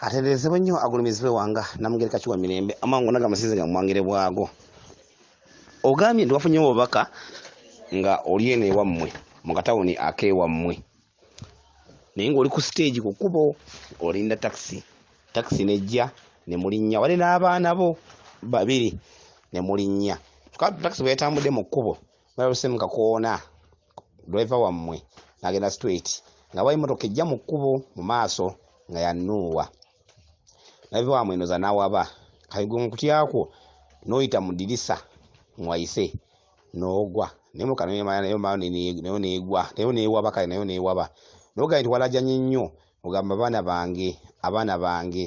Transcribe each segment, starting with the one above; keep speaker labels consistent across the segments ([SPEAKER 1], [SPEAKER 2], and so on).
[SPEAKER 1] atenderezebwe nnyo agulumizibwe wanga namugereka kiwa mirembe amangu naga amasizi ga mwangere bwago ogambye ndi wafunye obubaka nga oli ene wammwe mu katawuni akewammwe naye ng'oli ku stage ku kkubo olinda taxi nejja ne mulinnya wali n'abaana bo babiri ne mulinnya taxi bwe yatambudde mu kkubo baluse mu kakoona driver wammwe n'agenda straight nga bwa emmotoka ejja mu kkubo mu maaso nga yannuuwa naye wammwe enoza n'awaba kayigo mu kutyako n'oyita mu ddirisa mwayise n'ogwa naye muka nayo neewaba kale nayo neewaba nogaye nti walajanye nnyo ogamba abaana bange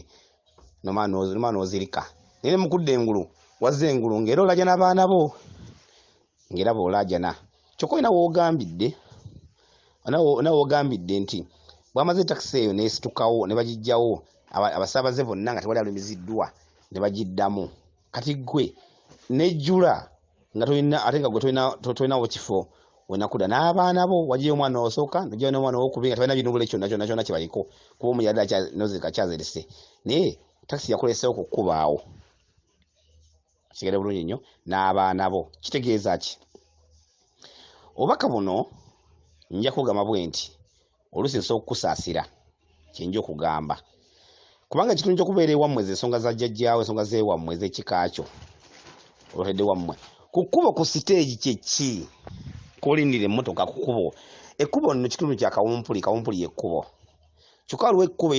[SPEAKER 1] noma n'ozirika naye mukudde engulu wazze engulu ng'era olaja n'abaana bo ng'era boolajana kyokka olina woogambidde nti bwamaze takisi eyo neesitukawo ne bagijjawo abasaabaze bonna nga tewali alumiziddwa ne bagiddamu kati gwe nejjula nga ate nga gwe tolinawo kifo wenakudda n'abaana bo wagiyo omwana osooka nojjayo n'omwana owokubiri nga tebalina binubule kyonna kyebaliko kuba omuyadde nozirika kyazirise naye takisi yakolesewo ku kkubaawo kigere bulungi nnyo n'abaana bo kitegeeza ki obubaka buno nja kugamba bwe nti oluusi nsobola okukusaasira kyenja okugamba kubanga ekitundu ky'okubeera ewammwe z'ensonga za jjajjaawe ensonga z'ewammwe ez'ekika kyo olwatedde wammwe ku kkubo ku siteegi kyeki kolindira emmotoka ku kkubo ekkubo nno kitundu kya kawumpuli y'ekkubo kyokka waliwo ekkubo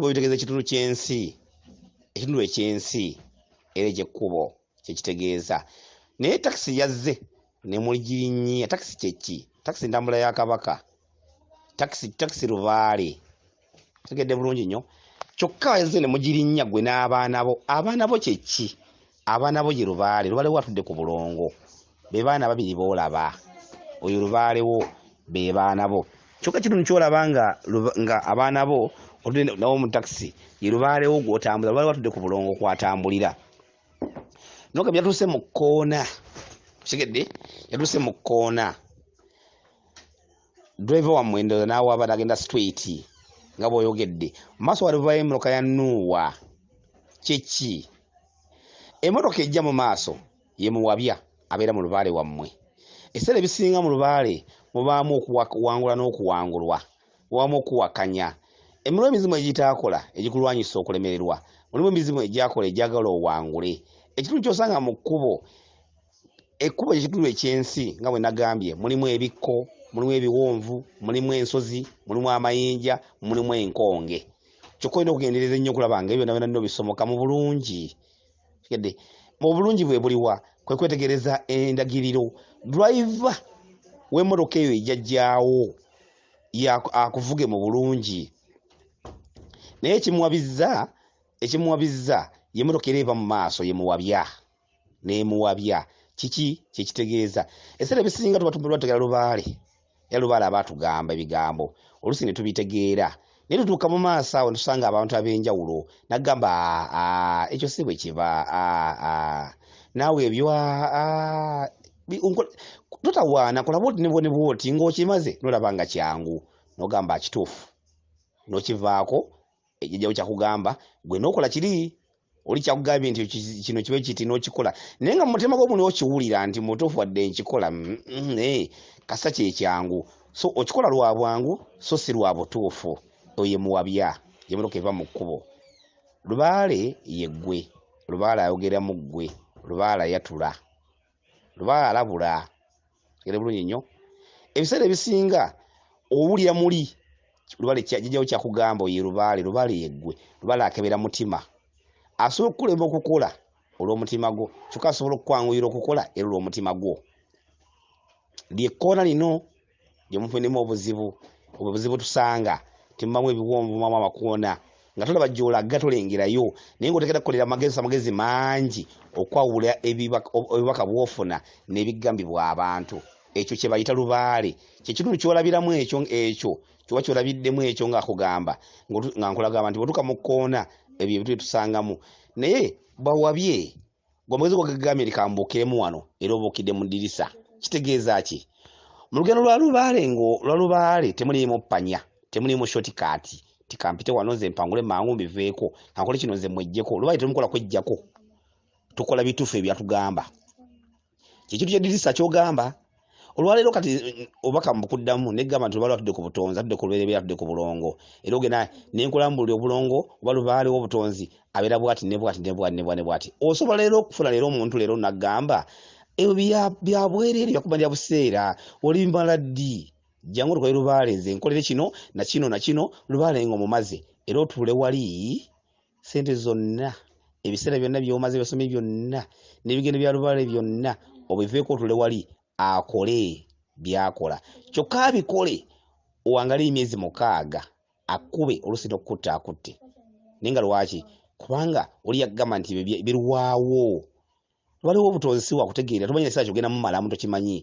[SPEAKER 1] bitegeeza ekitundu ky'ensi ekitundu ekyensi era ekyekkubo kyekitegeeza naye takisi yazze ne muligirinnya takisi kyeki takisi ntambula ya kabaka takisi lubaale tegedde bulungi nnyo kyokka yazze ne mugirinnya gwe n'abaana bo kyeki abaana bo gye lubaale watudde ku bulongo be baana babiri boolaba oyo lubaale wo be baana bo kyokka kitundu kyolaba nga abaana bo otudde nawo mu takisi ye lubaale wo gw'otambula lubaale watudde ku bulongo kwatambulira nogambye yatuuse mu kkoona kigedde yatuuse mu kkoona driver wammwe ndowooza n'awaba n'agenda straight nga bw'oyogedde mu maaso wali buvayo emmotoka ya Nuuwa kyeki emmotoka ejja mu maaso ye muwabya abeera mu lubaale wammwe ebiseera ebisinga mu lubaale mubaamu okuwangula n'okuwangulwa mubaamu okuwakanya emirimu emizimu egitaakola egikulwanyisa okulemererwa mulimu emizimu egyakola egyagala owangule ekitundu ky'osanga mu ekkubo ekitundu ekyensi nga bwe nagambye mulimu ebikko mulimu ebiwonvu mulimu ensozi mulimu amayinja mulimu enkonge kyokka olina okugendereza ennyo okulaba nga ebyo byonna nno bisomoka mu bulungi mu bulungi bwe buliwa kwe kwetegereza endagiriro driver w'emmotoka eyo ejjajjaawo akuvuge mu bulungi naye ekimuwabizza y'emmotoka era eva mu maaso yemuwabya n'emuwabya kiki kyekitegeeza ebiseera ebisinga tuba tubategera lubaale era lubaale aba atugamba ebigambo oluusi ne tubitegeera naye tutuuka mu maaso awo netusanga abantu ab'enjawulo nagamba ekyo si bwe kiba naawe ebyo totawaana kulaba oti ne bwoti ng'okimaze nolaba nga kyangu nogamba kituufu nokivaako ejjajjawo kyakugamba gwe n'okola kiri oli kyakugambye nti kino kibe kiti n'okikola naye nga mu mutima gwo muli okiwulira nti mutuufu wadde nkikola kasa kyekyangu so okikola lwa bwangu so si lwa butuufu oyo muwabya emmotoka eva mu kkubo lubaale yeggwe lubaale ayogeramu ggwe lubaale ayatula lubaale alabula era bulungi nnyo ebiseera ebisinga owulira muli lubaale jjajjawo kyakugamba oyo lubaale yeggwe lubaale akebera mutima asobola okukulema okukola olw'omutima gwo kyokka asobola okukwanguyira okukola era olw'omutima gwo lyekkoona lino lyemufunimu obuzibu tusanga timubamu ebiwonvu mubamu amakoona nga tolaba gy'olaga tolengerayo naye ng'otegera kukolera amagezi mangi okwawula ebibaka bw'ofuna n'ebigambibwa abantu ekyo kye bayita lubaale kyekitundu ky'olabiramu ekyo kyoba kyolabiddemu ekyo ng'akugamba nga nkulagamba nti bwetuuka mu kkoona ebyo ebintu byetusangamu naye bawabye gwe amagezi gagambye likambukiremu wano era obuukidde mu ddirisa kitegeeza ki mu lugendo lwa lubaale temuliimu ppanya temuliimu shortcut tikampite wano nze mpangule mangu mbiveeko ankole kino nze mwejjeko lubaali temukola kwejjako tukola bituufu ebyatugamba kyekintu kyedirisa kyogamba olwaleero kati obaka mbukuddamu negamba nti lubaali watudde ku butonzi atudde ku lubereberye atudde ku bulongo era ogenda nenkola mbuli obulongo oba lubaali obutonzi abeera bwati ne bwati osobola leero okufuna leero omuntu leero nagamba ebyo byabwereere byakumalira buseera olimbala ddi jangu tukole lubaale nze nkolere kino na kino lubaale nga omumaze era otuule wali sente zonna ebiseera byonna byomaze basome byonna n'ebigendo bya lubaale byonna obiveeko otuule wali akole byakola kyokka abikole owangala emyezi 6 akube oluusi n'okutta akutte naye nga lwaki kubanga oli yagamba nti birwawo waliwo obutonzi si wakutegeera tomanya ekiseera kyogenda mumalamu tokimanyi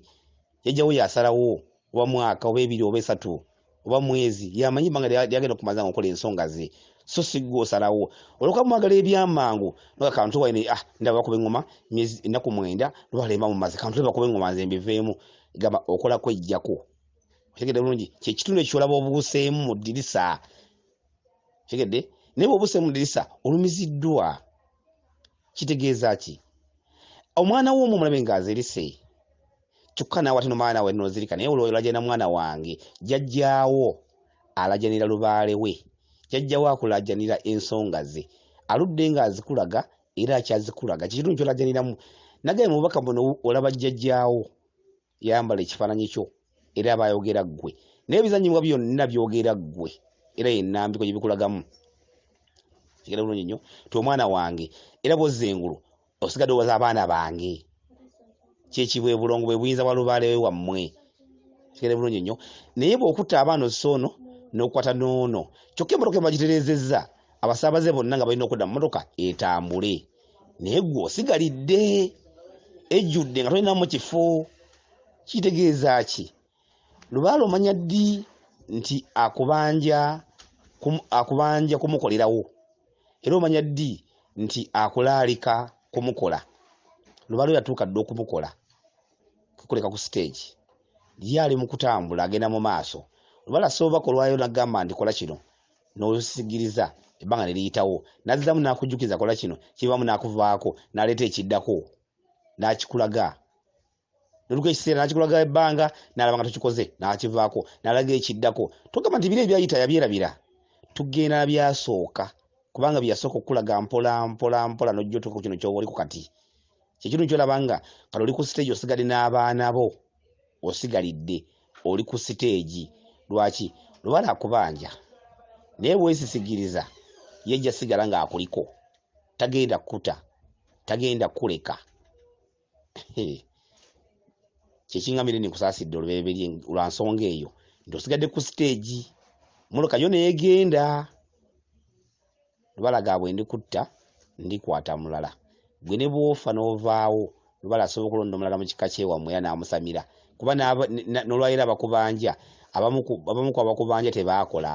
[SPEAKER 1] yajjawo yasalawo oba mwaka oba 2 oba 3 oba mwezi yamanyi ebbanga lyagenda okumaza nga okola ensonga ze so si gwe osalawo olwokuba mwagala ebyamangu noga kantu waine ndaba bakuba eŋŋoma ennaku 9 lwalemba mumaze kantu bakuba eŋŋoma nze mbiveemu gamba okola kwejjako tegedde bulungi kyekitundu ekyolaba obuuseemu mu ddirisa tegedde naye obuuseemu mu ddirisa olumiziddwa kitegeeza ki omwana w'omu omulabe ng'azirise kyokka naawe ate nomwana we nozirika naye olwolajana mwana wange jjajjaawo alajanira lubaale we jjajjaawo akulajanira ensonga ze aludde ng'azikulaga era akyazikulaga kikitundu kyolajaniramu nagaye mu bubaka buno olaba jjajjaawo yambala ekifaananyi kyo era abayogera ggwe naye ebizannyibwa byonna byogera ggwe era yennambiko gye bikulagamu kigera bulungi nnyo ti omwana wange era bwozza engulu osigadde owaza abaana bange kyekibwe bulongo bwe buyinza bwa lubaale we wammwe kigere bulungi nnyo naye bw'okutta abaana osoono n'okukwata noono kyokka emmotoka bagitereezezza abasaabaze bonna nga balina okudda mu mmotoka etambule naye gwe osigalidde ejjudde nga tolinamu kifo kitegeeza ki lubaale omanya ddi nti akubanja kumukolerawo era omanya ddi nti akulaalika kumukola lubaale yatuuka dde okumukola kukuleka ku stage lyali mu kutambula agenda mu maaso lubaale asooba kolwayo nagamba nti kola kino n'osigiriza ebbanga ne liyitawo nazzamu n'akujjukiza kola kino kibaamu n'akuvaako n'aleeta ekiddako n'akikulaga noluka ekiseera n'akikulaga ebbanga n'alaba nga tokikoze n'akivaako n'alaga ekiddako togamba nti biro ebyayita yabyerabira tugenda byasooka kubanga byasooka okukulaga mpola n'ojja otuuka ku kino ky'oba oliko kati kyekintu kyolaba nga kati oli ku siteegi osigadde n'abaana bo osigalidde oli ku siteegi lwaki lubaale akubanja naye bwesisigiriza yejja sigala ng'akuliko tagenda kukuta tagenda kuleka kyekiŋŋamire nkusaasidde olubereberye lwa nsonga eyo nti osigadde ku siteegi mmotoka yo neegenda lubaale gaabwe ndikutta ndikwata mulala gwe ne bw'ofa n'ovaawo lubaale asobola okulonda omulala mu kika kyewammwe era n'amusamira kuba n'olwayira abakubanja abamu ku abakubanja tebaakola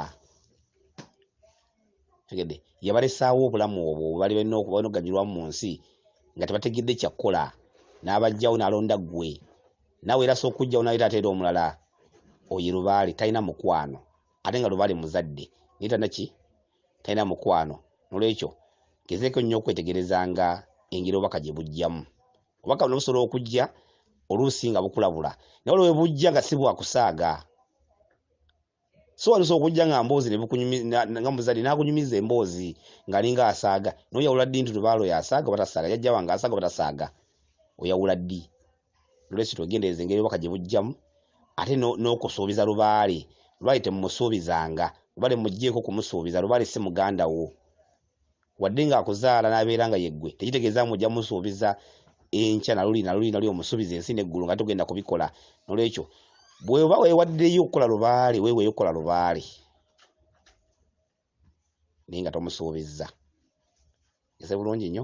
[SPEAKER 1] tegedde yabalesaawo obulamu obwo bali balina okuganyulwamu mu nsi nga tebategedde kyakkola n'abajjawo n'alonda ggwe naawe era sookujjawo naye tateera omulala oye lubaale talina mukwano ate nga lubaale muzadde naye tanaki talina mukwano nolwekyo gezeeko nnyo okwetegerezanga engeri obubaka gye bujjamu obubaka buno busobola okujja oluusi nga bukulabula naye olwo we bujja nga si bwakusaaga so walisobola okujja nga mboozi nga muzadde n'akunyumiza emboozi ng'alinga asaaga n'oyawula ddi nti lubaale oyo asaaga oba tasaaga jjajja wange asaaga oba tasaaga oyawula ddi nolwekyo twegendereza engeri obubaka gye bujjamu ate n'okusuubiza lubaale temumusuubizanga lubaale muggyeko kumusuubiza lubaale si muganda wo wadde ng'akuzaala n'abeera nga yeggwe tekitegeeza mujja musuubiza enkya naluli omusuubiza ensi n'eggulu nga tugenda kubikola nolwekyo bw'oba weewaddeyo okukola lubaale weeweeyo okukola lubaale naye nga tomusuubizza ese bulungi nnyo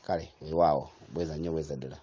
[SPEAKER 1] kale weewaawo bweza nnyo bweza ddala